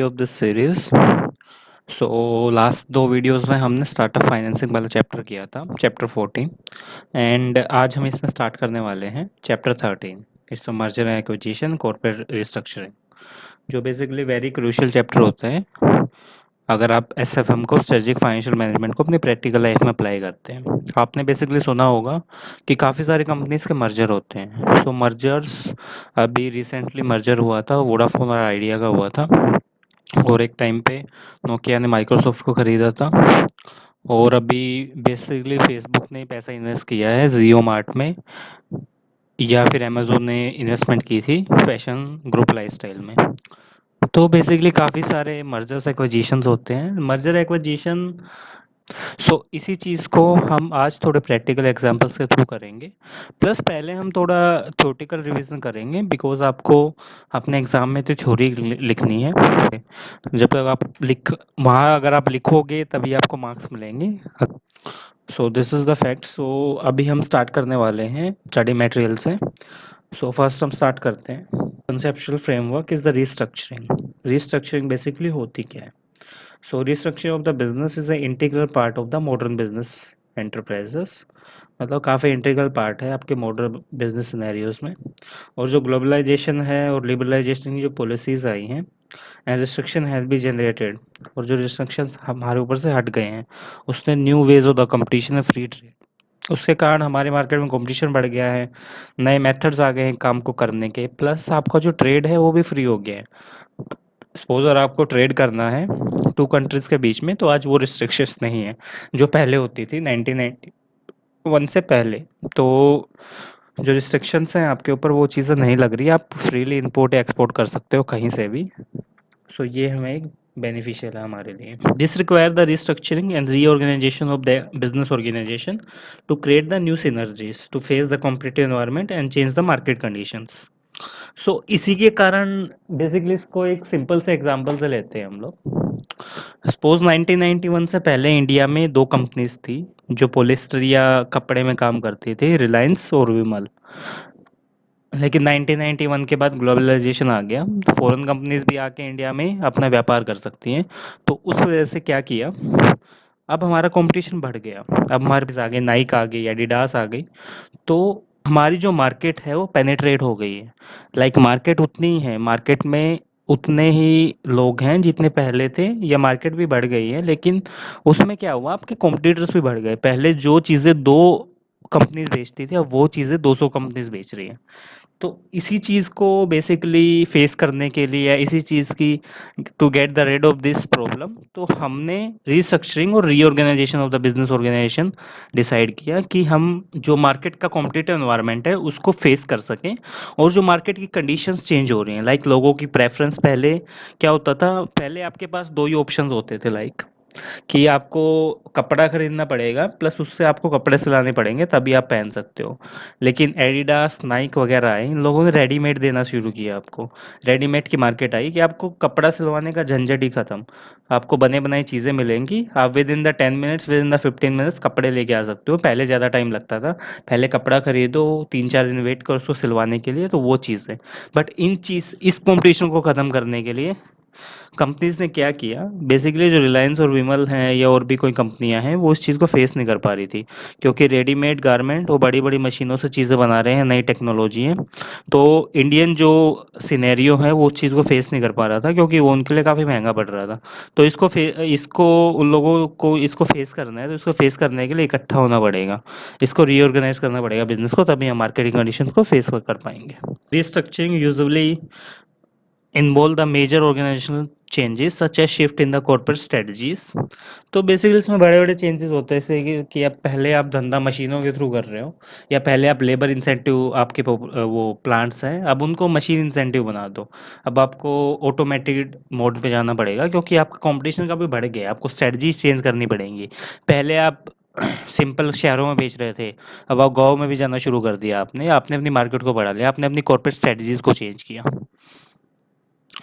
Of this series. So last दो videos में हमने स्टार्टअप फाइनेंसिंग वाला चैप्टर किया था, चैप्टर 14। एंड आज हम इसमें स्टार्ट करने वाले हैं chapter 13। It's merger and acquisition, corporate restructuring, जो बेसिकली वेरी क्रूशियल चैप्टर होते हैं अगर आप एसएफएम को, स्ट्रेटेजिक फाइनेंशियल मैनेजमेंट को अपनी प्रैक्टिकल लाइफ में अप्लाई करते हैं। आपने बेसिकली सुना होगा कि काफ़ी सारी कंपनीज के मर्जर होते हैं। सो मर्जर्स, अभी रिसेंटली मर्जर हुआ था वोडाफोन और आइडिया का हुआ था, और एक टाइम पे नोकिया ने माइक्रोसॉफ्ट को खरीदा था, और अभी बेसिकली फेसबुक ने पैसा इन्वेस्ट किया है जियो मार्ट में, या फिर अमेजोन ने इन्वेस्टमेंट की थी फैशन ग्रुप लाइफस्टाइल में। तो बेसिकली काफ़ी सारे मर्जर्स एक्विजिशंस होते हैं, मर्जर एक्विजिशन। सो इसी चीज़ को हम आज थोड़े प्रैक्टिकल एग्जांपल्स के थ्रू करेंगे। प्लस पहले हम थोड़ा थ्योरेटिकल रिवीजन करेंगे, बिकॉज आपको अपने एग्ज़ाम में तो थ्योरी लिखनी है। जब तक आप वहाँ अगर आप लिखोगे तभी आपको मार्क्स मिलेंगे। So this is the fact. So अभी हम स्टार्ट करने वाले हैं स्टडी मटेरियल से। सो फर्स्ट हम स्टार्ट करते हैं। Conceptual framework is the restructuring. Restructuring basically होती क्या है? So restructuring of the business is an integral part of the modern business enterprises। मतलब काफ़ी इंटीग्रल पार्ट है आपके मॉडर्न बिजनेस सिनेरियोज में। और जो ग्लोबलाइजेशन है और लिबरलाइजेशन की जो पॉलिसीज़ आई हैं and restriction has be generated, और जो रिस्ट्रिक्शंस हमारे ऊपर से हट गए हैं, उसने new ways of the competition है, फ्री ट्रेड, उसके कारण हमारे मार्केट में कंपटीशन बढ़ गया है, नए मेथड्स आ गए हैं काम को करने के, प्लस आपका जो ट्रेड है वो भी फ्री हो गया है। सपोज अगर आपको ट्रेड करना है टू कंट्रीज़ के बीच में, तो आज वो रिस्ट्रिक्शंस नहीं है जो पहले होती थी 1991 से पहले। तो जो रिस्ट्रिक्शंस हैं आपके ऊपर, वो चीज़ें नहीं लग रही, आप फ्रीली इंपोर्ट या एक्सपोर्ट कर सकते हो कहीं से भी। सो ये हमें एक बेनिफिशियल है हमारे लिए। This require the restructuring and reorganisation of the business organisation to create the new synergies to face the competitive environment and change the market conditions. So इसी के कारण बेसिकली इसको एक सिंपल से एग्जांपल से लेते हैं हम लोग। सपोज 1991 से पहले इंडिया में दो कंपनीज थी जो पॉलिस्टर या कपड़े में काम करती थी, रिलायंस और विमल। लेकिन 1991 के बाद ग्लोबलाइजेशन आ गया, तो फॉरेन कंपनीज भी आके इंडिया में अपना व्यापार कर सकती हैं। तो उस वजह से क्या किया, अब हमारा कंपटीशन बढ़ गया। अब हमारे पास आ गए नाइक, आ गई एडिडास, आ गई। तो हमारी जो मार्केट है वो पेनिट्रेट हो गई है। लाइक मार्केट उतनी ही है, मार्केट में उतने ही लोग हैं जितने पहले थे, या मार्केट भी बढ़ गई है, लेकिन उसमें क्या हुआ, आपके कॉम्पिटिटर्स भी बढ़ गए। पहले जो चीज़ें दो कंपनीज बेचती थी, अब वो चीज़ें 200 कंपनीज बेच रही हैं। तो इसी चीज़ को बेसिकली फेस करने के लिए, या इसी चीज़ की to get the rid of this problem, तो हमने रिस्ट्रक्चरिंग और reorganisation of the business organisation decide किया कि हम जो मार्केट का कॉम्पिटिटिव एनवायरनमेंट है उसको फेस कर सकें, और जो मार्केट की कंडीशंस चेंज हो रही हैं, लाइक लोगों की प्रेफरेंस। पहले क्या होता था, पहले आपके पास दो ही ऑप्शंस होते थे, लाइक कि आपको कपड़ा खरीदना पड़ेगा, प्लस उससे आपको कपड़े सिलाने पड़ेंगे तभी आप पहन सकते हो। लेकिन एडिडास, नाइक वगैरह आए, इन लोगों ने रेडीमेड देना शुरू किया आपको। रेडीमेड की मार्केट आई कि आपको कपड़ा सिलवाने का झंझट ही खत्म। आपको बने बनाई चीज़ें मिलेंगी, आप with in the 10 minutes, with in the 15 minutes कपड़े लेके आ सकते हो। पहले ज़्यादा टाइम लगता था, पहले कपड़ा खरीदो, 3-4 दिन वेट करो उसको सिलवाने के लिए, तो वो चीज़ है। बट इस कॉम्पिटिशन को ख़त्म करने के लिए कंपनीज ने क्या किया, बेसिकली जो रिलायंस और विमल हैं या और भी कोई कंपनियां हैं, वो इस चीज़ को फेस नहीं कर पा रही थी, क्योंकि रेडीमेड गारमेंट वो बड़ी बड़ी मशीनों से चीज़ें बना रहे हैं, नई टेक्नोलॉजी है। तो इंडियन जो सिनेरियो है वो उस चीज़ को फेस नहीं कर पा रहा था, क्योंकि वो उनके लिए काफ़ी महंगा पड़ रहा था। तो इसको उन लोगों को इसको फेस करना है, तो इसको फेस करने के लिए इकट्ठा होना पड़ेगा, इसको रीऑर्गेनाइज करना पड़ेगा बिजनेस को, तभी हम मार्केटिंग कंडीशन को फेस कर पाएंगे। Restructuring usually involve the major organizational changes such as shift in the corporate strategies। तो बेसिकली इसमें बड़े बड़े चेंजेस होते हैं, जैसे कि अब पहले आप धंधा मशीनों के थ्रू कर रहे हो, या पहले आप लेबर इंसेंटिव, आपके वो प्लांट्स हैं, अब उनको मशीन इंसेंटिव बना दो। अब आपको ऑटोमेटिक मोड पे जाना पड़ेगा, क्योंकि आपका कंपटीशन काफ़ी बढ़ गया है, आपको स्ट्रेटजीज चेंज करनी पड़ेंगी। पहले आप सिंपल शहरों में बेच रहे थे, अब आप गाँव में भी जाना शुरू कर दिया, आपने आपने अपनी मार्केट को बढ़ा लिया, आपने अपनी कॉर्पोरेट स्ट्रेटजीज को चेंज किया।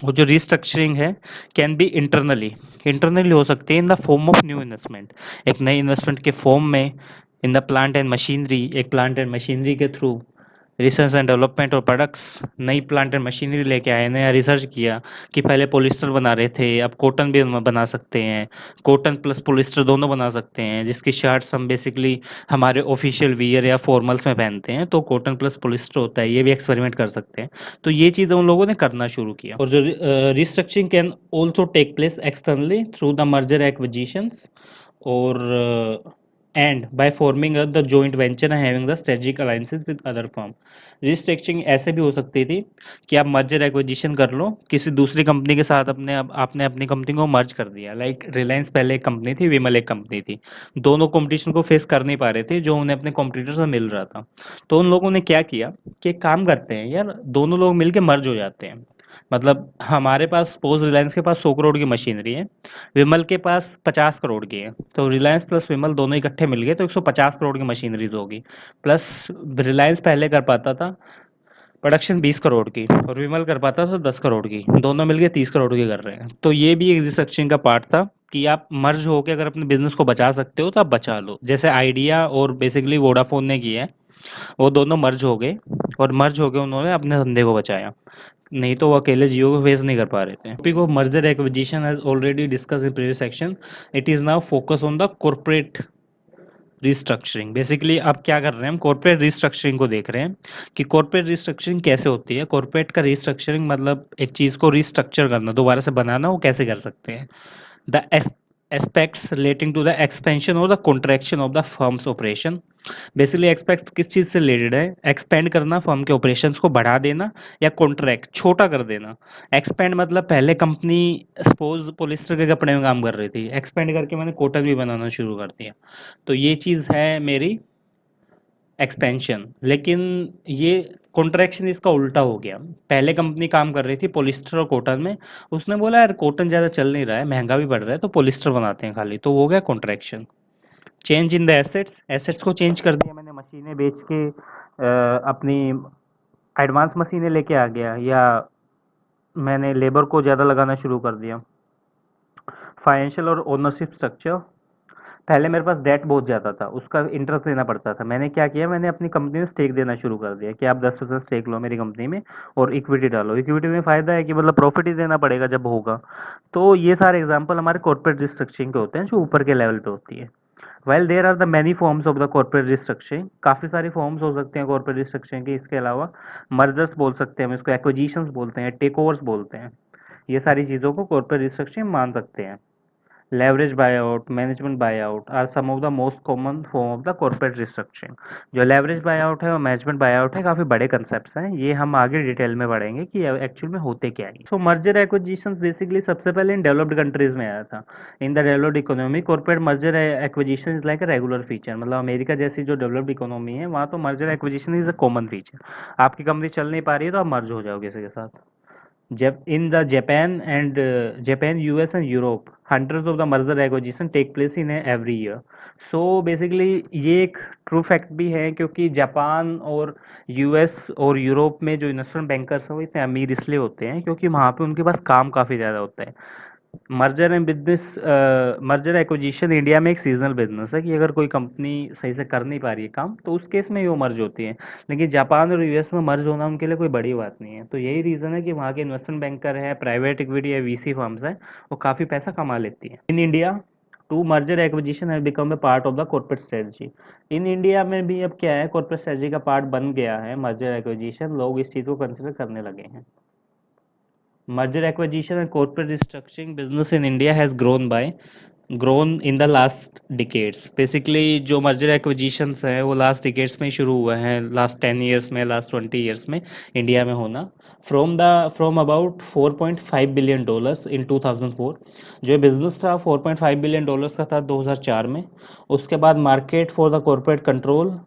और जो रिस्ट्रक्चरिंग है कैन बी इंटरनली हो सकती है in the form of new investment, एक नई इन्वेस्टमेंट के फॉर्म में, in the plant and machinery, एक प्लांट एंड मशीनरी के थ्रू, रिसर्च एंड डेवलपमेंट और प्रोडक्ट्स, नई प्लांट एंड मशीनरी लेके आए, नया रिसर्च किया कि पहले पॉलिस्टर बना रहे थे, अब कॉटन भी बना सकते हैं, कॉटन प्लस पॉलिस्टर दोनों बना सकते हैं, जिसकी शर्ट्स हम बेसिकली हमारे ऑफिशियल वियर या फॉर्मल्स में पहनते हैं, तो कॉटन प्लस पॉलिस्टर होता है, ये भी एक्सपेरिमेंट कर सकते हैं। तो ये चीज़ें उन लोगों ने करना शुरू किया। और जो restructuring can also take place externally through the merger acquisitions और and by forming the joint venture and having the strategic alliances with other firm. Restructuring ऐसे भी हो सकती थी कि आप मर्जर एक्विजिशन कर लो किसी दूसरी कंपनी के साथ, आपने अपनी कंपनी को मर्ज कर दिया। लाइक रिलायंस पहले एक कंपनी थी, विमल एक कंपनी थी, दोनों कंपटीशन को फेस कर नहीं पा रहे थे जो उन्हें अपने कॉम्पिटिटर से मिल रहा था। तो उन लोगों ने क्या किया कि एक काम करते हैं यार, दोनों लोग मिलके मर्ज हो जाते हैं। मतलब हमारे पास सपोज रिलायंस के पास 100 करोड़ की मशीनरी है, विमल के पास 50 करोड़ की है, तो रिलायंस प्लस विमल दोनों इकट्ठे मिल गए तो 150 करोड़ की मशीनरीज होगी। प्लस रिलायंस पहले कर पाता था प्रोडक्शन 20 करोड़ की और विमल कर पाता था 10 करोड़ की, दोनों मिलके 30 करोड़ की कर रहे हैं। तो ये भी एक रिस्ट्रक्चरिंग का पार्ट था कि आप मर्ज होकर अगर अपने बिजनेस को बचा सकते हो तो आप बचा लो, जैसे आइडिया और बेसिकली वोडाफोन ने किया है। वो दोनों मर्ज हो गए और मर्ज होकर उन्होंने अपने धंधे को बचाया, नहीं तो वो अकेले जियो को फेस नहीं कर पा रहे थे। Topic of merger acquisition has already discuss in previous section. It is now focus on the corporate restructuring. Basically आप क्या कर रहे हैं, हम कॉर्पोरेट रिस्ट्रक्चरिंग को देख रहे हैं कि कॉर्पोरेट रिस्ट्रक्चरिंग कैसे होती है। कॉर्पोरेट का रिस्ट्रक्चरिंग मतलब एक चीज़ को रिस्ट्रक्चर करना, दोबारा से बनाना, वो कैसे कर सकते हैं। The aspects relating to the expansion और the contraction of the firms operation. Basically expects किस चीज़ से रिलेटेड है, एक्सपेंड करना, फर्म के ऑपरेशंस को बढ़ा देना, या कॉन्ट्रैक्ट छोटा कर देना। एक्सपेंड मतलब पहले कंपनी सपोज पॉलिस्टर के कपड़े में काम कर रही थी, एक्सपेंड करके मैंने कॉटन भी बनाना शुरू कर दिया, तो ये चीज़ है मेरी एक्सपेंशन। लेकिन ये कॉन्ट्रैक्शन इसका उल्टा हो गया। पहले कंपनी काम कर रही थी पॉलिस्टर और कॉटन में, उसने बोला यार कॉटन ज़्यादा चल नहीं रहा है, महंगा भी पड़ रहा है, तो पॉलिस्टर बनाते हैं खाली, तो वो हो गया contraction. Change in the assets, assets को चेंज कर दिया मैंने, मशीनें बेच के अपनी एडवांस मशीनें लेके आ गया, या मैंने लेबर को ज़्यादा लगाना शुरू कर दिया। फाइनेंशियल और ओनरशिप स्ट्रक्चर, पहले मेरे पास डेट बहुत ज़्यादा था, उसका इंटरेस्ट देना पड़ता था। मैंने क्या किया, मैंने अपनी कंपनी में स्टेक देना शुरू कर दिया कि आप 10% स्टेक लो मेरी कंपनी में और इक्विटी डालो। इक्विटी में फ़ायदा है कि मतलब प्रॉफिट ही देना पड़ेगा जब होगा। तो ये सारे एग्जांपल हमारे कॉर्पोरेट रिस्ट्रक्चरिंग के होते हैं जो ऊपर के लेवल पे होती है। Well there are the many forms of the corporate restructuring, काफ़ी सारी फॉर्म्स हो सकते हैं कॉर्पोरेट रिस्ट्रक्चरिंग के। इसके अलावा मर्जर्स बोल सकते हैं हम इसको, एक्विजिशंस बोलते हैं, टेक ओवर्स बोलते हैं, ये सारी चीज़ों को कॉर्पोरेट रिस्ट्रक्चरिंग मान सकते हैं। Leverage buyout, management buyout are some of the most common form of the corporate restructuring. जो लेवरेज बायआउट है और मैनेजमेंट बायआउट है, काफ़ी बड़े कंसेप्ट्स हैं, ये हम आगे डिटेल में पढ़ेंगे कि एक्चुअल में होते क्या है। सो मर्जर एक्विजिशंस बेसिकली सबसे पहले इन डेवलप्ड कंट्रीज में आया था। In the developed economy corporate merger acquisition is like a regular feature. मतलब अमेरिका जैसी जो डेवलप्ड इकोनॉमी है वहाँ तो merger acquisition is a common feature. आपकी कंपनी चल नहीं पा रही है तो आप मर्ज हो जाओ किसी के साथ। Jap in the Japan, US and Europe, hundreds of the merger acquisition take place in every year. So basically ये एक ट्रू फैक्ट भी है, क्योंकि जापान और यूएस और यूरोप में जो इन्वेस्टमेंट बैंकर्स हैं वो इतने अमीर इसलिए होते हैं क्योंकि वहाँ पे उनके पास काम काफ़ी ज़्यादा होता है। Merger and business, merger acquisition India में एक सीजनल बिजनेस है कि अगर कोई कंपनी सही से कर नहीं पा रही है काम तो उस केस में ही वो मर्ज होती है। लेकिन जापान और यूएस में मर्ज होना उनके लिए कोई बड़ी बात नहीं है। तो यही रीज़न है कि वहाँ के इन्वेस्टमेंट बैंकर है, प्राइवेट इक्विटी है, वीसी फर्म्स है, वो काफ़ी पैसा कमा लेती हैं। In India to merger acquisition have become a part of the corporate strategy. In India में भी अब क्या है, कॉर्पोरेट स्ट्रेटजी का पार्ट बन गया है मर्जर एक्विजिशन, लोग इस चीज़ को कंसिडर करने लगे हैं। Merger acquisition and corporate restructuring business in India has grown in the last decades. Basically जो merger acquisitions है वो last decades में ही शुरू हुए हैं, last 10 years में, last 20 years में इंडिया में होना। from about $4.5 billion in 2004, जो बिजनेस था $4.5 billion का था 2004 में। उसके बाद market for the corporate control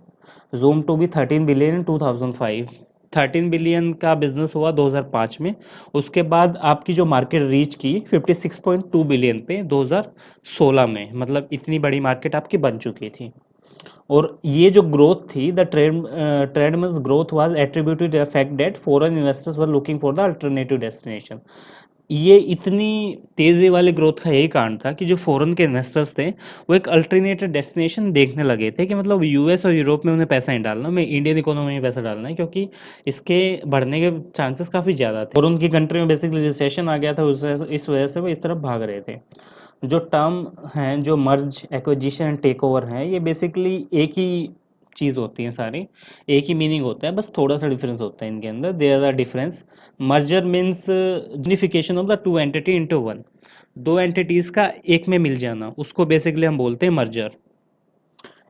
zoom to be 13 billion in 2005। 13 billion का बिजनेस हुआ 2005 में। उसके बाद आपकी जो मार्केट रीच की 56.2 बिलियन पे 2016 में, मतलब इतनी बड़ी मार्केट आपकी बन चुकी थी। और ये जो ग्रोथ थी, the trend means growth was attributed the fact that foreign investors were looking for the alternative destination. ये इतनी तेज़ी वाली ग्रोथ का यही कारण था कि जो फॉरेन के इन्वेस्टर्स थे, वो एक अल्टरनेटिव डेस्टिनेशन देखने लगे थे कि मतलब यूएस और यूरोप में उन्हें पैसा नहीं डालना, हमें इंडियन इकोनॉमी में पैसा डालना है, क्योंकि इसके बढ़ने के चांसेस काफ़ी ज़्यादा थे और उनकी कंट्री में बेसिकली रिसेशन आ गया था, इस वजह से वो इस तरफ भाग रहे थे। जो टर्म हैं, जो मर्ज, एक्विजिशन एंड टेक ओवर हैं, ये बेसिकली एक ही चीज़ होती हैं सारी, एक ही मीनिंग होता है, बस थोड़ा सा डिफरेंस होता है इनके अंदर। There are difference. Merger means unification of the two entity into one. दो एंटिटीज़ का एक में मिल जाना, उसको बेसिकली हम बोलते हैं मर्जर।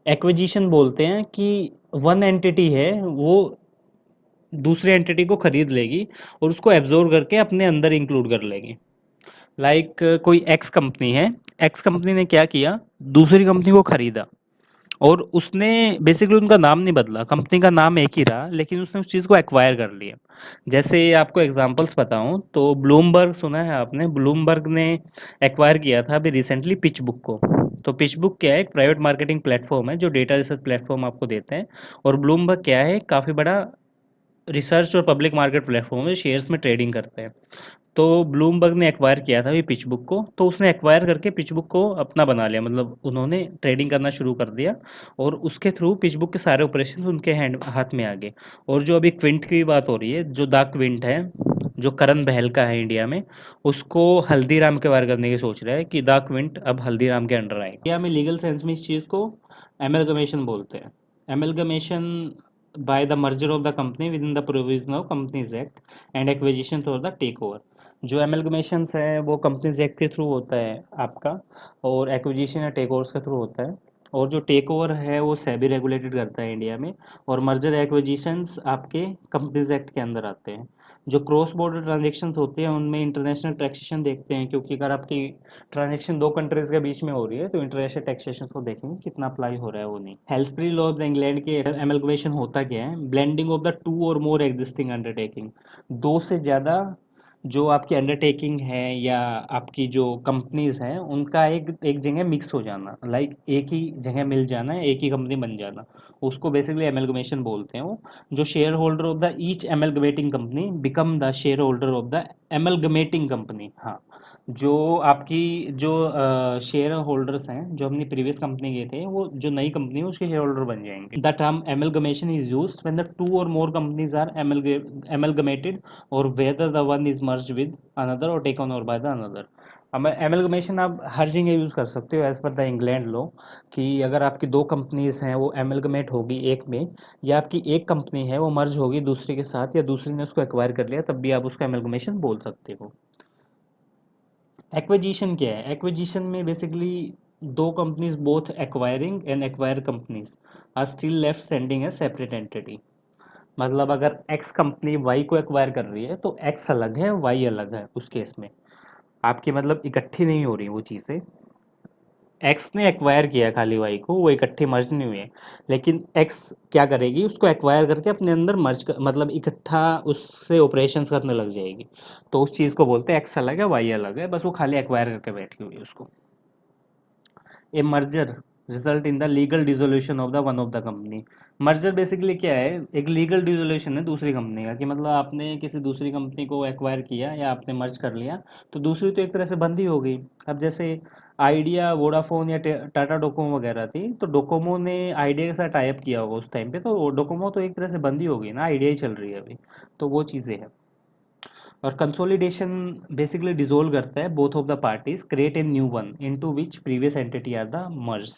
एक्विजिशन बोलते हैं कि वन एंटिटी है, वो दूसरी एंटिटी को खरीद लेगी और उसको एब्जॉर्ब करके अपने अंदर इंक्लूड कर लेगी। लाइक कोई एक्स कंपनी है, एक्स कंपनी ने क्या किया, दूसरी कंपनी को खरीदा और उसने बेसिकली उनका नाम नहीं बदला, कंपनी का नाम एक ही रहा, लेकिन उसने उस चीज़ को एक्वायर कर लिया। जैसे आपको एग्जांपल्स बताऊं तो ब्लूमबर्ग सुना है आपने, ब्लूमबर्ग ने एक्वायर किया था अभी रिसेंटली पिचबुक को। तो पिचबुक क्या है, एक प्राइवेट मार्केटिंग प्लेटफॉर्म है जो डेटा रिसर्च प्लेटफॉर्म आपको देते हैं। और ब्लूमबर्ग क्या है, काफ़ी बड़ा रिसर्च और पब्लिक मार्केट प्लेटफॉर्म है, शेयर्स में ट्रेडिंग करते हैं। तो ब्लूमबर्ग ने एक्वायर किया था अभी पिचबुक को, तो उसने एक्वायर करके पिचबुक को अपना बना लिया, मतलब उन्होंने ट्रेडिंग करना शुरू कर दिया और उसके थ्रू पिचबुक के सारे ऑपरेशन उनके हैंड हाथ में आ गए। और जो अभी क्विंट की बात हो रही है, जो द क्विंट है, जो करण बहल का है इंडिया में, उसको हल्दीराम के वार करने की सोच रहा है कि द क्विंट अब हल्दीराम के अंडर आएगी। इंडिया में लीगल सेंस में इस चीज़ को एमलगमेशन बोलते हैं। Amalgamation by the merger of the company within the provision of companies act and acquisition for the take over. जो एमलगमेशंस है वो कंपनीज एक्ट के थ्रू होता है आपका, और एक्विजिशन या टेक ओवर्स के थ्रू होता है। और जो टेक ओवर है वो सेबी रेगुलेटेड करता है इंडिया में, और मर्जर एक्विजिशंस आपके कंपनीज एक्ट के अंदर आते हैं। जो क्रॉस बॉर्डर ट्रांजेक्शंस होते हैं उनमें इंटरनेशनल टैक्सेशन देखते हैं, क्योंकि अगर आपकी ट्रांजेक्शन दो कंट्रीज के बीच में हो रही है तो इंटरनेशनल टैक्सेशन को देखेंगे कितना अप्लाई हो रहा है वो नहीं। हेल्सब्री लॉ ऑफ द इंग्लैंड के एमलगमेशन होता क्या है, ब्लेंडिंग ऑफ द टू और मोर एग्जिस्टिंग अंडरटेकिंग। दो से ज़्यादा जो आपकी अंडरटेकिंग है या आपकी जो कंपनीज हैं उनका एक एक जगह मिक्स हो जाना, लाइक एक ही जगह मिल जाना, एक ही कंपनी बन जाना, उसको बेसिकली एमलगमेशन बोलते हैं वो। जो shareholder of the each amalgamating company become the shareholder of the amalgamating company. हाँ, जो आपकी जो शेयर होल्डर्स हैं जो अपनी प्रीवियस कंपनी के थे, वो जो नई कंपनी है उसके शेयर होल्डर बन जाएंगे। The term amalgamation is used when the two और मोर कंपनीज आर एमलगमेटेड और whether the one is merge with another और taken over by the another. Amalgamation आप हर जगह यूज़ कर सकते हो as per the England law, कि अगर आपकी दो कंपनीज हैं वो एमलगमेट होगी एक में, या आपकी एक कंपनी है वो मर्ज होगी दूसरी के साथ, या दूसरी ने उसको एक्वायर कर लिया, तब भी आप उसको एमलगमेशन बोल सकते हो। एक्विजिशन क्या है, एक्विजिशन में बेसिकली दो companies both acquiring and acquire companies are still left standing as separate entity. मतलब अगर एक्स कंपनी वाई को एक्वायर कर रही है तो एक्स अलग है, वाई अलग है, उस केस में आपकी मतलब इकट्ठी नहीं हो रही वो चीज़ें। एक्स ने एक्वायर किया खाली वाई को, वो इकट्ठी मर्ज नहीं हुई है, लेकिन एक्स क्या करेगी, उसको एक्वायर करके अपने अंदर मतलब इकट्ठा उससे ऑपरेशंस करने लग जाएगी। तो उस चीज़ को बोलते हैं एक्स अलग है वाई अलग है, बस वो खाली एक्वायर करके बैठी हुई है उसको। A merger result in the legal dissolution of the one of the company. Merger basically क्या है, एक लीगल डिसोल्यूशन है दूसरी कंपनी का, कि मतलब आपने किसी दूसरी कंपनी को एक्वायर किया या आपने मर्ज कर लिया, तो दूसरी तो एक तरह से बंद ही हो गई। अब जैसे आइडिया, वोडाफोन या टाटा डोकोमो वगैरह थी, तो डोकोमो ने आइडिया के साथ टाइप किया होगा उस टाइम पे, तो डोकोमो तो एक तरह से बंद ही हो गई ना, आइडिया ही चल रही है अभी। तो वो चीज़ें हैं। और कंसोलिडेशन बेसिकली डिसोल्व करता है both of the parties create a new one into which previous entity are the merge.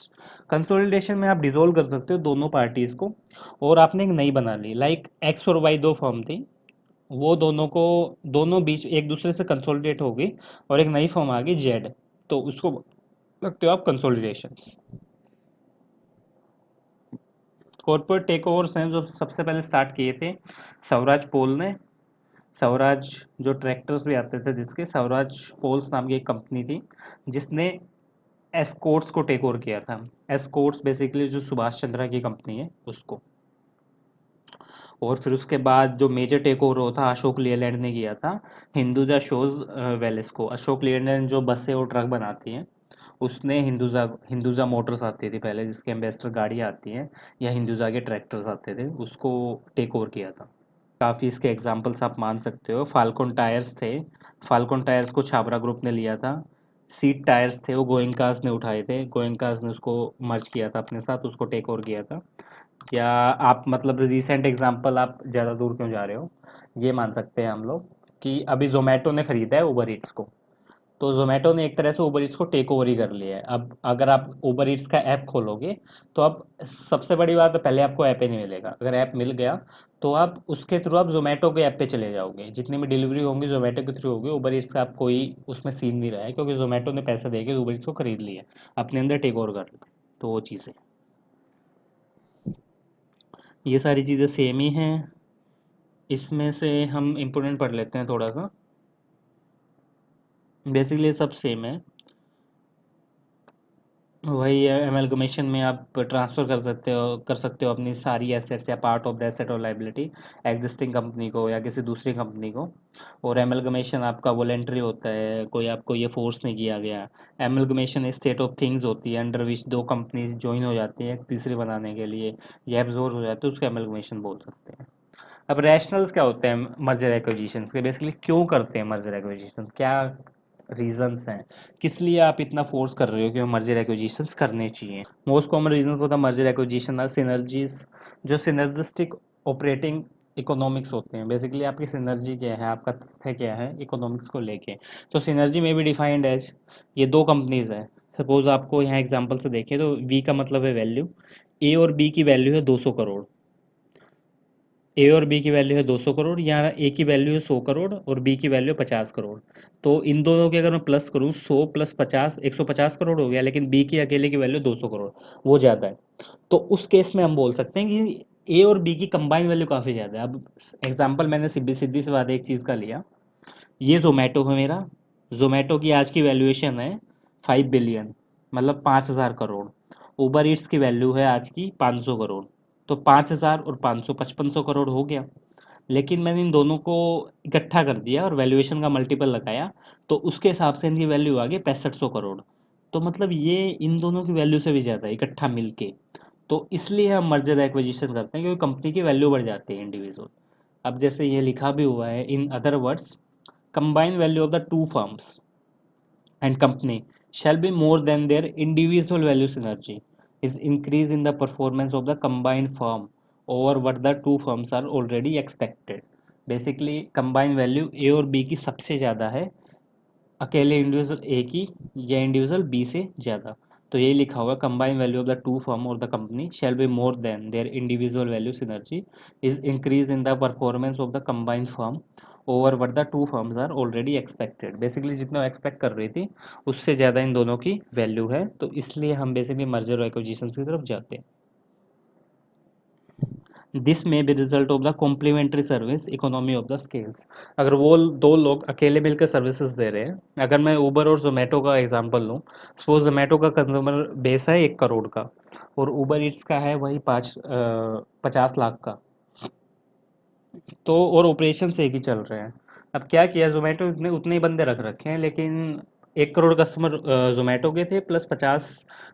Consolidation में आप डिसोल्व कर सकते हो दोनों पार्टीज को, और आपने एक नई बना ली, लाइक एक्स और वाई दो फर्म थी, वो दोनों को, दोनों बीच एक दूसरे से कंसोलिडेट हो गई और एक नई फर्म आ गई जेड, तो उसको लगते हो आप कंसोलिडेशन। कॉर्पोरेट टेक ओवर्स हैं जो सबसे पहले स्टार्ट किए थे स्वराज पोल ने। स्वराज जो ट्रैक्टर्स भी आते थे जिसके, स्वराज पोल्स नाम की एक कंपनी थी जिसने एस्कॉर्ट्स को टेक ओवर किया था। एस्कॉर्ट्स बेसिकली जो सुभाष चंद्रा की कंपनी है उसको। और फिर उसके बाद जो मेजर टेक ओवर होता अशोक लेलैंड ने किया था हिंदुजा शोज वेलेस को। अशोक लेलैंड जो बसें और ट्रक बनाती हैं, उसने हिंदुजा हिंदुजा मोटर्स आती थी पहले जिसके एम्बेसडर गाड़ियाँ आती हैं, या हिंदुजा के ट्रैक्टर्स आते थे, उसको टेक ओवर किया था। काफ़ी इसके एग्जांपल्स आप मान सकते हो। फाल्कन टायर्स थे, फाल्कन टायर्स को छाबरा ग्रुप ने लिया था। सीट टायर्स थे, वो गोइंकास ने उठाए थे, गोइंकास ने उसको मर्ज किया था अपने साथ, उसको टेक ओवर किया था। या आप मतलब रिसेंट एग्जांपल आप ज़्यादा दूर क्यों जा रहे हो, ये मान सकते हैं हम लोग कि अभी जोमेटो ने खरीदा है उबर ईट्स को। तो जोमेटो ने एक तरह से उबर ईट्स को टेक ओवर ही कर लिया है। अब अगर आप उबर ईट्स का ऐप खोलोगे तो अब सबसे बड़ी बात है, पहले आपको ऐप ही नहीं मिलेगा। अगर ऐप मिल गया तो आप उसके थ्रू आप जोमेटो के ऐप पे चले जाओगे, जितनी भी डिलीवरी होंगी जोमेटो के थ्रू होगी। उबर ईट्स का आप कोई उसमें सीन नहीं रहा है, क्योंकि जोमेटो ने पैसे देके उबर ईट्स को खरीद लिया, अपने अंदर टेक ओवर कर लिया। तो वो चीज़ें, ये सारी चीज़ें सेम ही हैं। इसमें से हम इम्पोर्टेंट पढ़ लेते हैं थोड़ा सा। बेसिकली सब सेम है, वही एमलगमेशन में आप ट्रांसफ़र कर सकते हो अपनी सारी एसेट्स या पार्ट ऑफ द एसेट और लाइबिलिटी एग्जिस्टिंग कंपनी को या किसी दूसरी कंपनी को। और एमलगमेशन आपका वॉलेंटरी होता है, कोई आपको ये फोर्स नहीं किया गया। एमलगमेशन एक स्टेट ऑफ थिंग्स होती है अंडर विच दो कंपनीज ज्वाइन हो जाती हैं एक तीसरी बनाने के लिए, या एब्जॉर्ब हो जाते हैं, उसको एमलगमेशन बोल सकते हैं। अब रैशनल्स क्या होते हैं मर्जर एक्विजिशन के, बेसिकली क्यों करते हैं मर्जर एक्विजिशन, क्या रीजंस हैं, किस लिए आप इतना फोर्स कर रहे हो कि मर्जर एक्विजिशंस करने चाहिए। Most common reason for the merger acquisition are synergies, जो सिनर्जिस्टिक ऑपरेटिंग इकोनॉमिक्स होते हैं। बेसिकली आपकी सिनर्जी क्या है, आपका तथ्य क्या है इकोनॉमिक्स को लेके। तो सिनर्जी में भी डिफाइंड एज, ये दो कंपनीज है, सपोज आपको यहाँ एग्जांपल से देखें तो वी का मतलब है वैल्यू, ए और बी की वैल्यू है 200 करोड़। ए और बी की वैल्यू है 200 करोड़, यहाँ ए की वैल्यू है 100 करोड़ और बी की वैल्यू है 50 करोड़। तो इन दोनों के अगर मैं प्लस करूँ, 100 प्लस 50 150 करोड़ हो गया, लेकिन बी की अकेले की वैल्यू 200 करोड़, वो ज़्यादा है। तो उस केस में हम बोल सकते हैं कि ए और बी की कंबाइन वैल्यू काफ़ी ज़्यादा है। अब एग्जाम्पल मैंने सीधी सीधी से बात एक चीज़ का लिया, ये जोमेटो है मेरा, जोमेटो की आज की वैल्यूएशन है 5 बिलियन, मतलब 5,000 करोड़। उबर ईट्स की वैल्यू है आज की 500 करोड़। तो 5,000 और 500 5,500 करोड़ हो गया। लेकिन मैंने इन दोनों को इकट्ठा कर दिया और वैल्यूएशन का मल्टीपल लगाया, तो उसके हिसाब से इनकी वैल्यू आ गई 6500 करोड़। तो मतलब ये इन दोनों की वैल्यू से भी ज़्यादा है इकट्ठा मिलके। तो इसलिए हम मर्जर एक्विजिशन करते हैं, क्योंकि कंपनी की वैल्यू बढ़ जाती है इंडिविजुअल। अब जैसे ये लिखा भी हुआ है, in other words combined value of the two firms and company shall be more than their individual value synergy is increase in the performance of the combined firm over what the two firms are already expected। Basically combine value A और B की सबसे ज़्यादा है, अकेले individual ए की या individual B से ज़्यादा। तो ये लिखा हुआ combine value of the two firm और the company shall be more than their individual value synergy is increase in the performance of the combined firm over what the two firms are already expected. Basically जितना expect कर रही थी उससे ज़्यादा इन दोनों की value है, तो इसलिए हम बेसिकली मर्जर और एक्विजिशन की तरफ जाते हैं। This may be result of the complementary service economy of the scales. अगर वो दो लोग अकेले मिलकर सर्विसेज दे रहे हैं, अगर मैं उबर और जोमेटो का एग्जांपल लूँ, सपोज जोमेटो का कंज्यूमर बेस है 1 करोड़ का और उबर ईट्स का है वही 50 लाख का, तो और ऑपरेशन एक ही चल रहे हैं। अब क्या किया जोमेटो ने, उतने ही बंदे रख रखे हैं, लेकिन 1 करोड़ कस्टमर जोमेटो के थे प्लस 50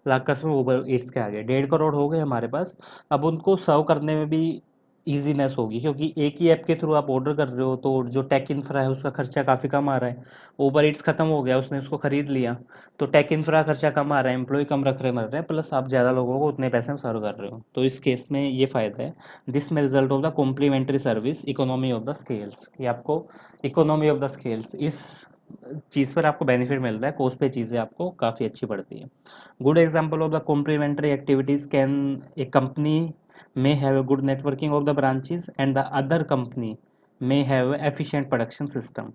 लाख कस्टमर उबर ईट्स के आ गए, 1.5 करोड़ हो गए हमारे पास। अब उनको सर्व करने में भी ईजीनेस होगी, क्योंकि एक ही ऐप के थ्रू आप ऑर्डर कर रहे हो, तो जो टेक इंफ्रा है उसका खर्चा काफ़ी कम आ रहा है। उबर ईट्स खत्म हो गया, उसने उसको खरीद लिया, तो टेक इंफ्रा खर्चा कम आ रहा है, एम्प्लॉय कम रख रहे मर रहे हैं, प्लस आप ज़्यादा लोगों को उतने पैसे में सर्व कर रहे हो। तो इस केस में ये फ़ायदा है। This may result of the complementary service economy of the scales, कि आपको इकोनॉमी ऑफ द स्केल्स इस चीज़ पर आपको बेनिफिट मिल रहा है, कॉस्ट पे चीज़ें आपको काफ़ी अच्छी पड़ती है। Good example of the complementary activities can, a company may have a good networking of the branches and the other company may have a efficient production system।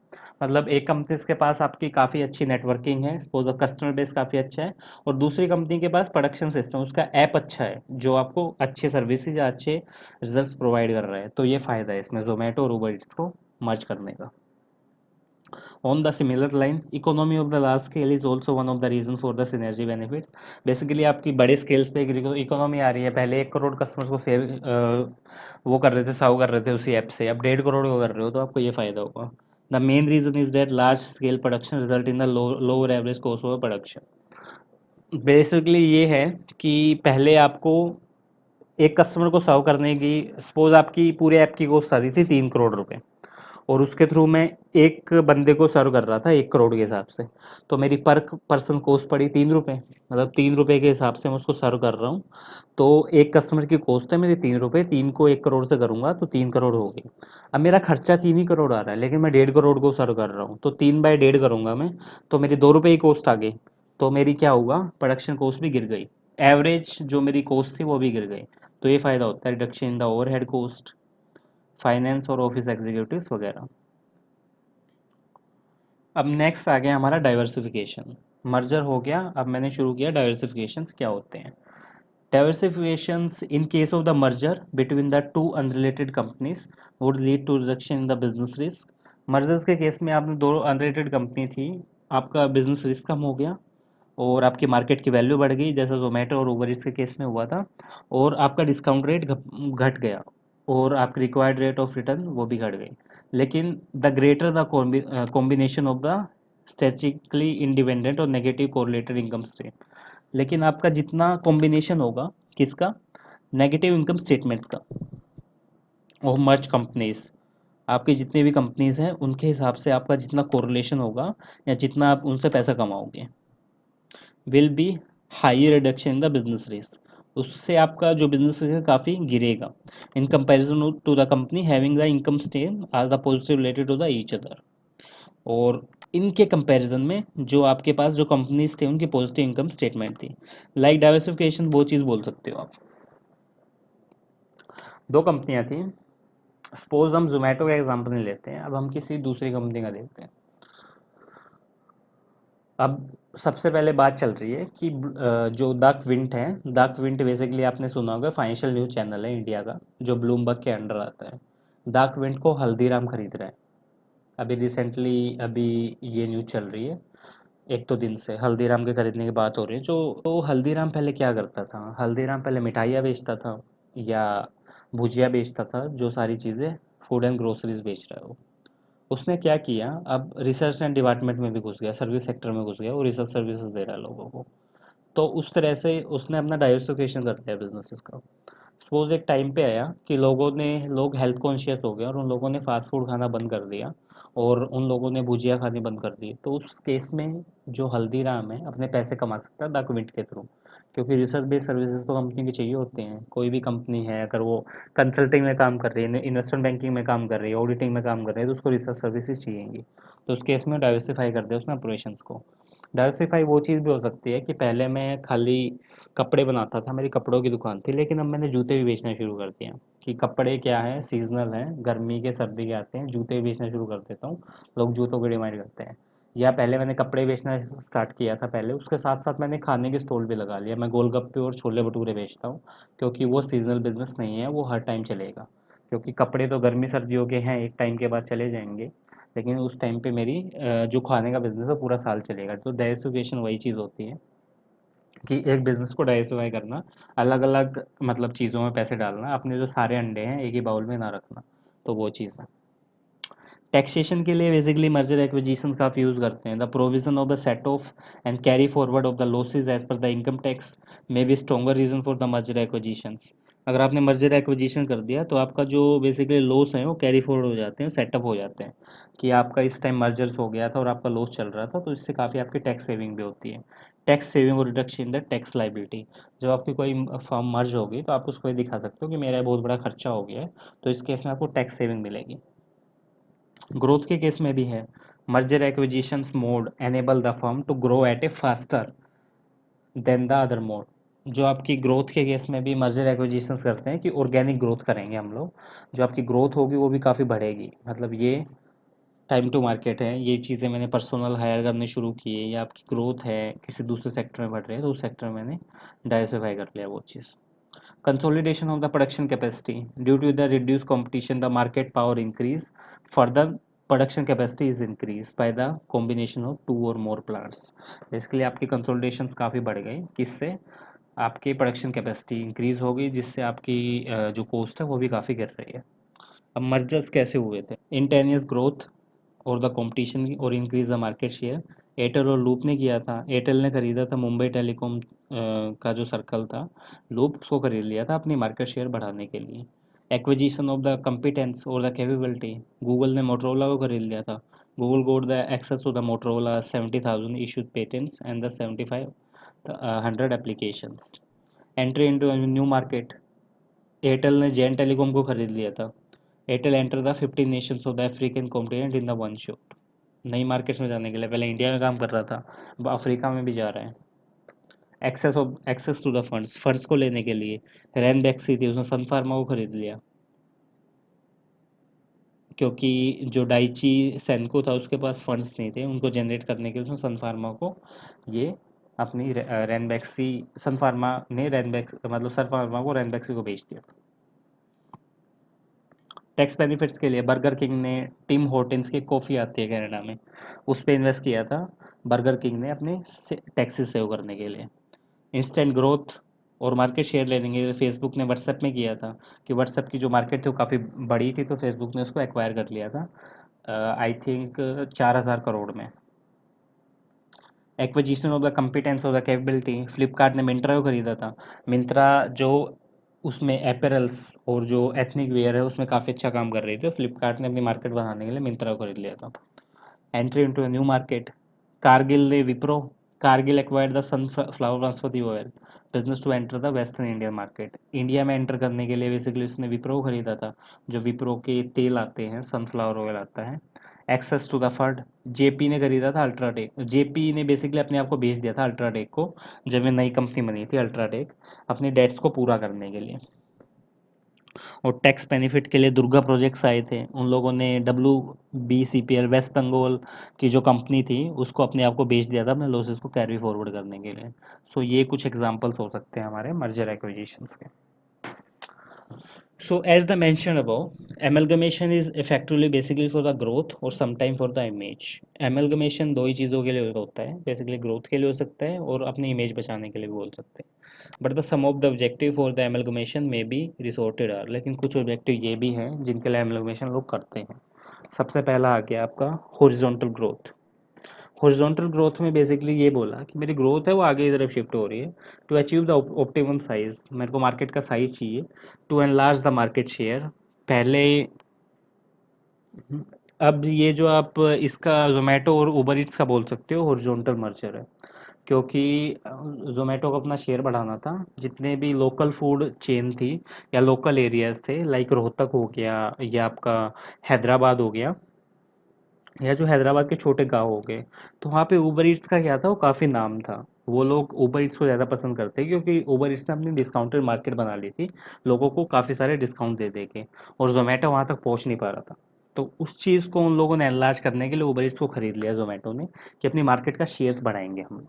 मतलब एक कंपनी के पास आपकी काफ़ी अच्छी नेटवर्किंग है, सपोज कस्टमर बेस काफ़ी अच्छा है, और दूसरी कंपनी के पास प्रोडक्शन सिस्टम, उसका ऐप अच्छा है जो आपको अच्छे सर्विसेज या अच्छे रिजल्ट्स प्रोवाइड कर रहा है। तो ये फ़ायदा है इसमें जोमेटो और उबर ईट्स को मर्ज करने का। On the similar line, economy of the large scale is also one of the reason for the synergy benefits। Basically आपकी बड़े स्केल्स पे इकोनॉमी आ रही है, पहले 1 करोड़ कस्टमर्स को सेव वो कर रहे थे, सर्व कर रहे थे उसी ऐप से, अब 1.5 करोड़ को कर रहे हो, तो आपको ये फ़ायदा होगा। The main reason is that large scale production result in the lower average cost of production. Basically ये है कि पहले आपको एक कस्टमर को सर्व करने की, सपोज आपकी पूरे ऐप की कॉस्ट आ रही थी 3 करोड़ रुपए, और उसके थ्रू मैं एक बंदे को सर्व कर रहा था 1 करोड़ के हिसाब से, तो मेरी पर पर्सन कॉस्ट पड़ी 3 रुपये, मतलब 3 रुपये के हिसाब से मैं उसको सर्व कर रहा हूँ। तो एक कस्टमर की कॉस्ट है मेरी 3 रुपये, 3 को 1 करोड़ से करूँगा तो 3 करोड़ हो गई। अब मेरा खर्चा 3 ही करोड़ आ रहा है, लेकिन मैं 1.5 करोड़ को सर्व कर रहा हूँ, तो 3/1.5 करूँगा मैं, तो मेरी 2 रुपये की कॉस्ट आ गई। तो मेरी क्या होगा, प्रोडक्शन कॉस्ट भी गिर गई, एवरेज जो मेरी कॉस्ट थी वो भी गिर गई। तो ये फ़ायदा होता है reduction in the overhead cost, finance और ऑफिस एग्जीक्यूटिव्स वगैरह। अब नेक्स्ट आ गया हमारा डाइवर्सिफिकेशन। मर्जर हो गया, अब मैंने शुरू किया डाइवर्सिफिकेशंस क्या होते हैं। Diversifications in case of the merger between the two unrelated companies would lead to reduction in the business risk. Mergers के केस में आपने दो अनरिलेटेड कंपनी थी, आपका बिजनेस रिस्क कम हो गया और आपकी मार्केट की वैल्यू बढ़ गई, जैसा जोमेटो और उबर इट्स के केस में हुआ था, और आपका डिस्काउंट रेट घट गया और आपकी रिक्वायर्ड रेट ऑफ रिटर्न वो भी घट गई। लेकिन the greater the combination of the statistically independent और नेगेटिव कोरिलेटेड इनकम स्ट्रीम, लेकिन आपका जितना कॉम्बिनेशन होगा किसका, नेगेटिव इनकम स्टेटमेंट्स का और मर्ज कंपनीज, आपकी जितनी भी कंपनीज हैं उनके हिसाब से आपका जितना कोरिलेशन होगा या जितना आप उनसे पैसा कमाओगे, will be high reduction in the business risk, उससे आपका जो बिजनेस रिस्क है काफ़ी गिरेगा in comparison to the company having the income stream are the positive related to the each other. और इनके कंपैरिजन में जो आपके पास जो कंपनीज थे उनकी पॉजिटिव इनकम स्टेटमेंट थी। लाइक डाइवर्सिफिकेशन वो चीज़ बोल सकते हो आप। दो कंपनियां थी, सपोज हम जोमेटो का एग्जांपल नहीं लेते हैं, अब हम किसी दूसरी कंपनी का देखते हैं। अब सबसे पहले बात चल रही है कि जो द क्विंट है, द क्विंट बेसिकली आपने सुना होगा फाइनेंशियल न्यूज़ चैनल है इंडिया का जो ब्लूमबर्ग के अंडर आता है। द क्विंट को हल्दीराम खरीद रहा है, अभी रिसेंटली अभी ये न्यूज़ चल रही है, एक दो दिन से हल्दीराम के खरीदने की बात हो रही है। जो तो हल्दीराम पहले क्या करता था, हल्दीराम पहले मिठाइयाँ बेचता था या भुजिया बेचता था, जो सारी चीज़ें फूड एंड ग्रोसरीज बेच रहा है वो। उसने क्या किया, अब रिसर्च एंड डिपार्टमेंट में भी घुस गया, सर्विस सेक्टर में घुस गया, वो रिसर्च सर्विसेज दे रहा है लोगों को। तो उस तरह से उसने अपना डाइवर्सिफिकेशन कर दिया बिजनेसेस का। सपोज एक टाइम पे आया कि लोग हेल्थ कॉन्शियस हो गए और उन लोगों ने फास्ट फूड खाना बंद कर दिया और उन लोगों ने भुजिया खानी बंद कर दी। तो उस केस में जो हल्दीराम है अपने पैसे कमा सकता है द क्विंट के थ्रू, क्योंकि रिसर्च बेस्ड सर्विसेज तो कंपनी की चाहिए होते हैं। कोई भी कंपनी है अगर वो कंसल्टिंग में काम कर रही है, इन्वेस्टमेंट बैंकिंग में काम कर रही है, ऑडिटिंग में काम कर रही है, तो उसको रिसर्च सर्विसेज चाहिएंगी। तो उस केस में डाइवर्सिफाई कर दिया उसने ऑपरेशंस को। डाइवर्सिफाई वो चीज़ भी हो सकती है कि पहले मैं खाली कपड़े बनाता था, मेरी कपड़ों की दुकान थी, लेकिन अब मैंने जूते भी बेचना शुरू कर दिए हैं। कि कपड़े क्या है, सीजनल हैं, गर्मी के सर्दी के आते हैं, जूते भी बेचना शुरू कर देता हूँ, लोग जूतों की डिमांड करते हैं। या पहले मैंने कपड़े बेचना स्टार्ट किया था पहले, उसके साथ साथ मैंने खाने के स्टॉल भी लगा लिया, मैं गोलगप्पे और छोले भटूरे बेचता हूँ, क्योंकि वो सीजनल बिजनेस नहीं है, वो हर टाइम चलेगा। क्योंकि कपड़े तो गर्मी सर्दियों के हैं, एक टाइम के बाद चले जाएंगे, लेकिन उस टाइम पे मेरी जो खाने का बिजनेस है पूरा साल चलेगा। तो डाइवर्सिफिकेशन वही चीज़ होती है कि एक बिजनेस को डाइवर्सिफाई करना, अलग अलग मतलब चीज़ों में पैसे डालना, अपने जो सारे अंडे हैं एक ही बाउल में ना रखना। तो वो चीज़ है। टैक्सेशन के लिए बेसिकली मर्जर एक्विजिशन काफ़ी यूज़ करते हैं। The provision of the set off and carry forward of the losses as per the income tax may be stronger reason for the merger acquisitions. अगर आपने मर्जर एक्विजिशन कर दिया तो आपका जो बेसिकली लॉस है वो कैरी फॉरवर्ड हो जाते हैं, सेटअप हो जाते हैं कि आपका इस टाइम मर्जर्स हो गया था और आपका लॉस चल रहा था, तो इससे काफ़ी आपकी टैक्स सेविंग भी होती है। टैक्स सेविंग और reduction in the tax liability, जब आपकी कोई फर्म मर्ज होगी तो आप उसको ये दिखा सकते हो कि मेरा बहुत बड़ा खर्चा हो गया है, तो इस केस में आपको टैक्स सेविंग मिलेगी। ग्रोथ के केस में भी है, merger acquisitions mode enable the firm to grow at a faster than the other mode. जो आपकी ग्रोथ के केस में भी मर्जर एक्विजिशंस करते हैं कि ऑर्गेनिक ग्रोथ करेंगे हम लोग, जो आपकी ग्रोथ होगी वो भी काफ़ी बढ़ेगी। मतलब ये टाइम टू मार्केट है, ये चीज़ें मैंने पर्सनल हायर करने शुरू किए, या आपकी ग्रोथ है किसी दूसरे सेक्टर में बढ़ रही है तो उस सेक्टर में मैंने डाइवर्सिफाई कर लिया वो चीज़। Consolidation of the production capacity. Due to the reduced competition, the market power increase. Further, production capacity is increased by the combination of two or more plants. Basically आपकी consolidations काफ़ी बढ़ गई, किससे, आपकी प्रोडक्शन कैपेसिटी इंक्रीज हो गई, जिससे आपकी जो कॉस्ट है वो भी काफ़ी गिर रही है। अब मर्जर्स कैसे हुए थे, इंटेनियस ग्रोथ और द कंपटीशन और increase the market share Airtel और लूप ने किया था। एयरटेल ने खरीदा था मुंबई टेलीकॉम का जो सर्कल था, लूप उसको खरीद लिया था अपनी मार्केट शेयर बढ़ाने के लिए। एक्विजिशन ऑफ द कंपिटेंस और द कैपेबिलिटी, गूगल ने मोटरोला को खरीद लिया था। Google got the access to the Motorola 70,000 issued patents and the 7500 applications. Entry into new market, Airtel ने जैन टेलीकॉम को खरीद लिया था। Airtel enter the 15 nations of the African continent in the one shot. नई मार्केट्स में जाने के लिए, पहले इंडिया में काम कर रहा था, अब अफ्रीका में भी जा रहा है। Access to the funds, funds को लेने के लिए रैन बैक्सी थी, उसने सन फार्मा को खरीद लिया, क्योंकि जो डाइची सेनको था उसके पास फंड्स नहीं थे उनको जनरेट करने के लिए, उसने सन फार्मा को ये अपनी रैन बैक्सी, सन फार्मा ने मतलब सन फार्मा को रैन बैक्सी को बेच दिया। टैक्स बेनिफिट्स के लिए बर्गर किंग ने, टिम हॉर्टन्स की कॉफ़ी आती है कनाडा में, उस पर इन्वेस्ट किया था बर्गर किंग ने अपने टैक्सेस सेव करने के लिए। इंस्टेंट ग्रोथ और मार्केट शेयर लेने के लिए फेसबुक ने व्हाट्सएप में किया था, कि व्हाट्सएप की जो मार्केट थी वो काफ़ी बड़ी थी, तो फेसबुक ने उसको एक्वायर कर लिया था, आई थिंक 4,000 करोड़ में। Acquisition of the competence of the capability, Flipkart ने मिंत्रा को खरीदा था। मिंत्रा जो उसमें एपेरल्स और जो एथनिक वेयर है उसमें काफ़ी अच्छा काम कर रही थी, फ्लिपकार्ट ने अपनी मार्केट बढ़ाने के लिए मिंत्रा को खरीद लिया था। Entry into new market, Cargill ने Wipro, Cargill acquired the sunflower vanaspati oil business to enter the western Indian market. India में एंटर करने के लिए बेसिकली उसने विप्रो को खरीदा था, जो विप्रो के तेल आते हैं, सनफ्लावर ऑयल आता है। Access to the fund, JP ने खरीदा था अल्ट्राटेक, जेपी ने बेसिकली अपने आप को बेच दिया था अल्ट्राटेक को, जब ये नई कंपनी बनी थी अल्ट्राटेक, अपनी डेट्स को पूरा करने के लिए। और टैक्स बेनिफिट के लिए दुर्गा प्रोजेक्ट्स आए थे, उन लोगों ने WBCPL वेस्ट बंगाल की जो कंपनी थी उसको अपने आप को बेच दिया था अपने लॉसेस को कैरी फॉरवर्ड करने के लिए। सो ये कुछ एग्जांपल्स हो सकते हैं हमारे मर्जर एक्विजिशंस के। So as the mentioned above, amalgamation is effectively basically for the growth or sometime for the image. Amalgamation दो ही चीज़ों के लिए होता है, बेसिकली ग्रोथ के लिए हो सकता है और अपनी इमेज बचाने के लिए भी बोल सकते हैं। But the some of the objective for the amalgamation may be resorted are, लेकिन कुछ ऑब्जेक्टिव ये भी हैं जिनके लिए एमलगमेशन लोग करते हैं। सबसे पहला आ गया आपका हॉरिजॉन्टल ग्रोथ। हॉरिजॉन्टल ग्रोथ में बेसिकली ये बोला कि मेरी ग्रोथ है वो आगे की तरफ शिफ्ट हो रही है। To achieve the optimum size, मेरे को मार्केट का साइज चाहिए। To enlarge the market share, पहले अब ये जो आप इसका जोमेटो और उबर ईट्स का बोल सकते हो हॉरिजॉन्टल मर्जर है, क्योंकि जोमेटो को अपना शेयर बढ़ाना था। जितने भी लोकल फूड चेन थी या लोकल एरियाज थे, लाइक रोहतक हो गया या आपका हैदराबाद हो गया, या जो हैदराबाद के छोटे गांव हो गए, तो वहाँ पे उबर ईट्स का क्या था, वो काफ़ी नाम था। वो लोग उबर ईट्स को ज़्यादा पसंद करते हैं क्योंकि उबर ईट्स ने अपनी डिस्काउंटेड मार्केट बना ली थी, लोगों को काफ़ी सारे डिस्काउंट दे दे के, और जोमेटो वहाँ तक पहुँच नहीं पा रहा था। तो उस चीज़ को उन लोगों ने एनलार्ज करने के लिए उबर ईट्स को खरीद लिया जोमेटो ने, कि अपनी मार्केट का शेयर्स बढ़ाएंगे हम।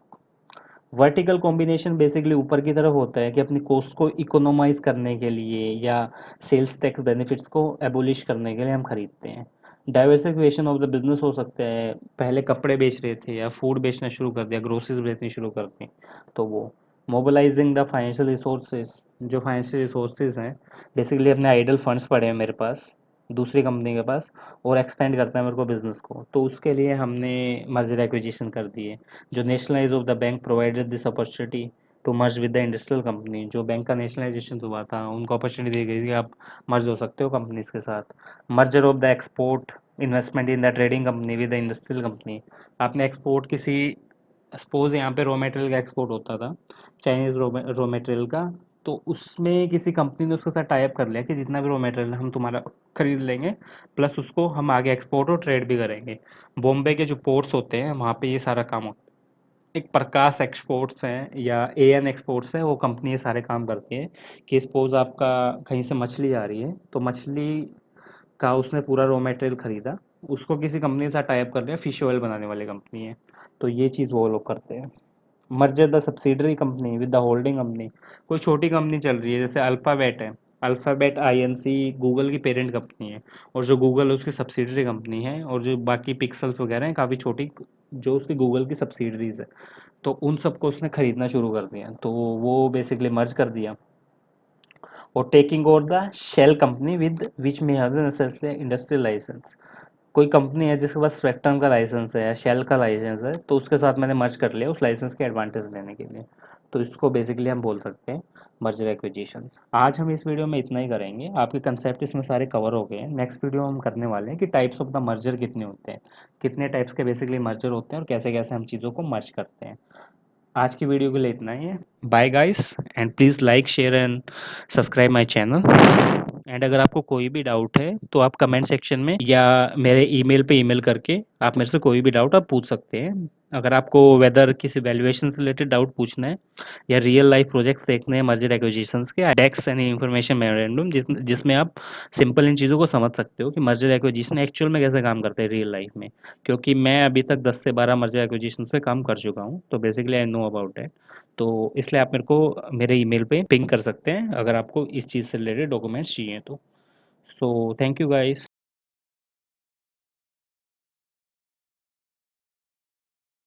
वर्टिकल कॉम्बिनेशन बेसिकली ऊपर की तरफ होता है कि अपनी कॉस्ट को इकोनोमाइज करने के लिए या सेल्स टैक्स बेनिफिट्स को एबोलिश करने के लिए हम खरीदते हैं। डाइवर्सिफिकेशन ऑफ द बिजनेस हो सकता है, पहले कपड़े बेच रहे थे या फूड बेचना शुरू कर दिया, ग्रोसरीज बेचनी शुरू कर दी, तो वो मोबिलाइजिंग द फाइनेंशियल रिसोर्सेज, जो फाइनेंशियल रिसोर्सेज हैं, बेसिकली अपने आइडल फंड्स पड़े हैं मेरे पास दूसरी कंपनी के पास, और एक्सपेंड करता है मेरे को बिजनेस को, तो उसके लिए हमने मर्जर एक्विजिशन कर दी है। जो nationalise of the bank provided this opportunity to merge with the industrial company, जो बैंक का नेशनलाइजेशन हुआ था उनको अपॉर्चुनिटी दी गई थी, आप मर्ज हो सकते हो कंपनीज के साथ। Merger of the export investment in the trading company with the industrial company, आपने एक्सपोर्ट किसी, सपोज यहाँ पे रॉ मटेरियल का एक्सपोर्ट होता था, चाइनीज रॉ मटेरियल का, तो उसमें किसी कंपनी ने उसके साथ टाई अप कर लिया कि जितना भी रॉ मटेरियल हम तुम्हारा खरीद लेंगे, प्लस उसको हम आगे एक्सपोर्ट और ट्रेड भी करेंगे। बॉम्बे के जो पोर्ट्स होते हैं वहाँ पे ये सारा काम होता है। एक प्रकाश एक्सपोर्ट्स हैं या AN एक्सपोर्ट्स है, वो कंपनी ये सारे काम करती है कि सपोज आपका कहीं से मछली आ रही है, तो मछली का उसने पूरा रॉ मटेरियल खरीदा, उसको किसी कंपनी के साथ टाई अप कर लिया, फिश ऑयल बनाने वाली कंपनी है, तो ये चीज़ वो लोग करते हैं। Merger the subsidiary company with the holding company, कोई छोटी कंपनी चल रही है जैसे अल्फ़ाबेट है, अल्फ़ाबेट INC गूगल की पेरेंट कंपनी है, और जो गूगल है उसकी सब्सिडरी कंपनी है, और जो बाकी पिक्सल्स वगैरह हैं काफ़ी छोटी, जो उसकी गूगल की सब्सिडरीज है, तो उन सबको उसने खरीदना शुरू कर दिया, तो वो बेसिकली मर्ज कर दिया। और taking over the shell company with which may have the industrial licence, कोई कंपनी है जिसके पास स्पेक्ट्रम का लाइसेंस है या शेल का लाइसेंस है, तो उसके साथ मैंने मर्ज कर लिया उस लाइसेंस के एडवांटेज लेने के लिए। तो इसको बेसिकली हम बोल सकते हैं मर्जर एक्विजिशन। आज हम इस वीडियो में इतना ही करेंगे, आपके कंसेप्ट इसमें सारे कवर हो गए हैं। नेक्स्ट वीडियो हम करने वाले हैं कि टाइप्स ऑफ द मर्जर कितने होते हैं, कितने टाइप्स के बेसिकली मर्जर होते हैं और कैसे कैसे हम चीज़ों को मर्ज करते हैं। आज की वीडियो के लिए इतना ही है। Bye guys, and please like share and subscribe my channel. And अगर आपको कोई भी डाउट है तो आप कमेंट सेक्शन में या मेरे ईमेल पे ईमेल करके आप मेरे से कोई भी डाउट आप पूछ सकते हैं। अगर आपको वेदर किसी वैल्यूएशन से रिलेटेड डाउट पूछना है या रियल लाइफ प्रोजेक्ट्स देखने हैं मर्जर एक्विजिशंस के, डेक्स एंड इंफॉर्मेशन मेमोरेंडम जिसमें आप सिंपल इन चीज़ों को समझ सकते हो कि मर्जर एक्विजिशन एक्चुअल में कैसे काम करते हैं रियल लाइफ में। क्योंकि मैं अभी तक 10 से 12 मर्जर एक्विजिशंस पे काम कर चुका हूँ, तो basically I know about it. तो इसलिए आप मेरे को मेरे ईमेल पे पिंग कर सकते हैं अगर आपको इस चीज़ से रिलेटेड डॉक्यूमेंट्स चाहिए तो। So thank you guys.